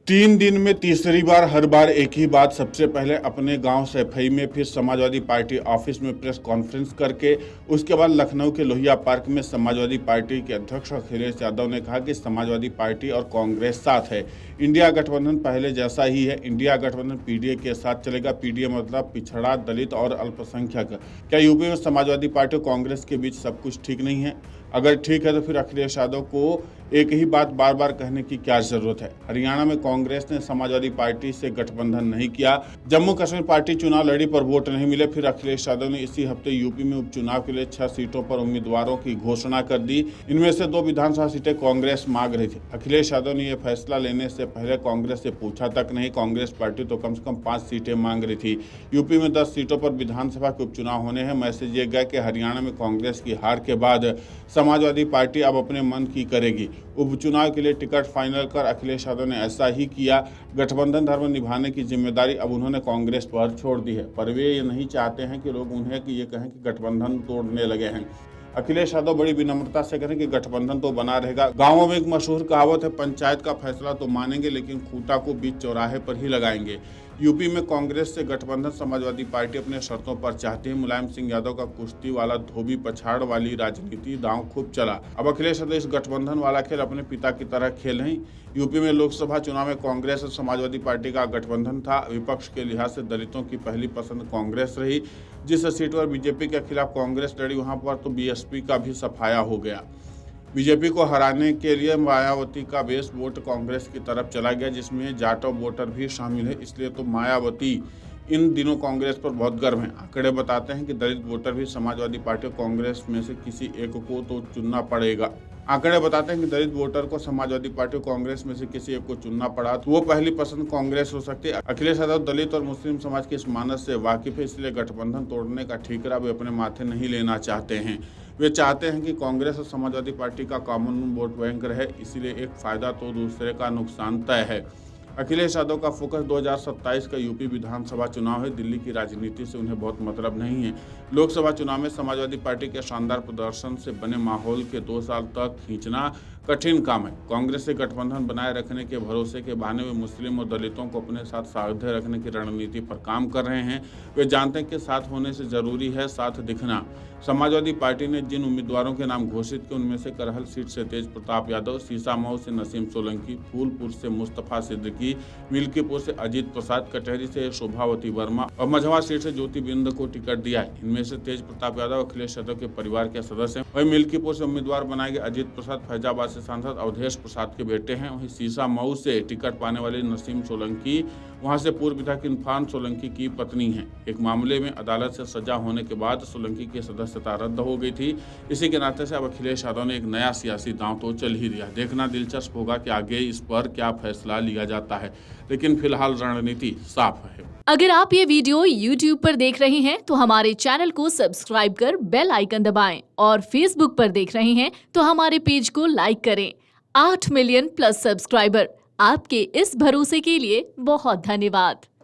3 दिन में तीसरी बार हर बार एक ही बात। सबसे पहले अपने गांव सैफई में, फिर समाजवादी पार्टी ऑफिस में प्रेस कॉन्फ्रेंस करके, उसके बाद लखनऊ के लोहिया पार्क में समाजवादी पार्टी के अध्यक्ष अखिलेश यादव ने कहा कि समाजवादी पार्टी और कांग्रेस साथ है। इंडिया गठबंधन पहले जैसा ही है। इंडिया गठबंधन पीडीए के साथ चलेगा। पीडीए मतलब पिछड़ा, दलित और अल्पसंख्यक। क्या यूपी में समाजवादी पार्टी और कांग्रेस के बीच सब कुछ ठीक नहीं है? अगर ठीक है तो फिर अखिलेश यादव को एक ही बात बार बार कहने की क्या जरूरत है? हरियाणा में कांग्रेस ने समाजवादी पार्टी से गठबंधन नहीं किया। जम्मू कश्मीर पार्टी चुनाव लड़ी पर वोट नहीं मिले। फिर अखिलेश यादव ने इसी हफ्ते यूपी में उपचुनाव के लिए 6 सीटों पर उम्मीदवारों की घोषणा कर दी। इनमें से 2 विधानसभा सीटें कांग्रेस मांग रही थी। अखिलेश यादव ने यह फैसला लेने से पहले कांग्रेस से पूछा तक नहीं। कांग्रेस पार्टी तो कम से कम 5 सीटें मांग रही थी। यूपी में 10 सीटों पर विधानसभा के उपचुनाव होने हैं। मैसेज ये गया कि हरियाणा में कांग्रेस की हार के बाद समाजवादी पार्टी अब अपने मन की करेगी। उपचुनाव के लिए टिकट फाइनल कर अखिलेश यादव ने ऐसा ही किया। गठबंधन धर्म निभाने की जिम्मेदारी अब उन्होंने कांग्रेस पर छोड़ दी है, पर वे ये नहीं चाहते हैं कि लोग उन्हें ये कहें कि गठबंधन तोड़ने लगे हैं। अखिलेश यादव बड़ी विनम्रता से कहें कि गठबंधन तो बना रहेगा। गांवों में एक मशहूर कहावत है, पंचायत का फैसला तो मानेंगे लेकिन खूंटा को बीच चौराहे पर ही लगाएंगे। यूपी में कांग्रेस से गठबंधन समाजवादी पार्टी अपने शर्तों पर चाहती है। मुलायम सिंह यादव का कुश्ती वाला धोबी पछाड़ वाली राजनीति दांव खूब चला। अब अखिलेश यादव इस गठबंधन वाला खेल अपने पिता की तरह खेल रहे। यूपी में लोकसभा चुनाव में कांग्रेस और समाजवादी पार्टी का गठबंधन था। विपक्ष के लिहाज से दलितों की पहली पसंद कांग्रेस रही। जिस सीट पर बीजेपी के खिलाफ कांग्रेस लड़ी, वहां पर तो बीएसपी का भी सफाया हो गया। बीजेपी को हराने के लिए मायावती का बेस वोट कांग्रेस की तरफ चला गया, जिसमें जाटव वोटर भी शामिल है। इसलिए तो मायावती इन दिनों कांग्रेस पर बहुत गर्व है। आंकड़े बताते हैं कि दलित वोटर भी समाजवादी पार्टी और कांग्रेस में से किसी एक को तो चुनना पड़ेगा। आंकड़े बताते हैं कि दलित वोटर को समाजवादी पार्टी और कांग्रेस में से किसी एक को चुनना पड़ा तो वो पहली पसंद कांग्रेस हो सकती है। अखिलेश यादव दलित और मुस्लिम समाज के इस मानस से वाकिफ है, इसलिए गठबंधन तोड़ने का ठीकरा वे अपने माथे नहीं लेना चाहते हैं। वे चाहते हैं कि कांग्रेस और समाजवादी पार्टी का कॉमन वोट बैंक रहे, इसीलिए एक फायदा तो दूसरे का नुकसान तय है। अखिलेश यादव का फोकस 2027 का यूपी विधानसभा चुनाव है। दिल्ली की राजनीति से उन्हें बहुत मतलब नहीं है। लोकसभा चुनाव में समाजवादी पार्टी के शानदार प्रदर्शन से बने माहौल के 2 साल तक खींचना कठिन काम है। कांग्रेस से गठबंधन बनाए रखने के भरोसे के बहाने वे मुस्लिम और दलितों को अपने साथ साझे रखने की रणनीति पर काम कर रहे हैं। वे जानते हैं कि साथ होने से जरूरी है साथ दिखना। समाजवादी पार्टी ने जिन उम्मीदवारों के नाम घोषित किए उनमें से करहल सीट से तेज प्रताप यादव, सीसामऊ से नसीम सोलंकी, फूलपुर से मुस्तफा सिद्दीकी, मिल्कीपुर से अजीत प्रसाद, कटहरी से शोभावती वर्मा और मझवा सीट से ज्योति बिंद को टिकट दिया है। इनमें से तेज प्रताप यादव अखिलेश यादव के परिवार के सदस्य हैं। वहीं मिल्कीपुर से उम्मीदवार बनाए गए अजीत प्रसाद फैजाबाद से सांसद अवधेश प्रसाद के बेटे हैं। वहीं सीसामऊ से टिकट पाने वाले नसीम सोलंकी वहां से पूर्व विधायक इरफान सोलंकी की पत्नी है। एक मामले में अदालत से सजा होने के बाद सोलंकी की सदस्यता रद्द हो गई थी। इसी के नाते से अब अखिलेश यादव ने एक नया सियासी दांव तो चल ही दिया। देखना दिलचस्प होगा कि आगे इस पर क्या फैसला लिया जाता है, लेकिन फिलहाल रणनीति साफ है। अगर आप ये वीडियो YouTube पर देख रहे हैं तो हमारे चैनल को सब्सक्राइब कर बेल आइकन दबाएं, और Facebook पर देख रहे हैं तो हमारे पेज को लाइक करें। 8 मिलियन प्लस सब्सक्राइबर, आपके इस भरोसे के लिए बहुत धन्यवाद।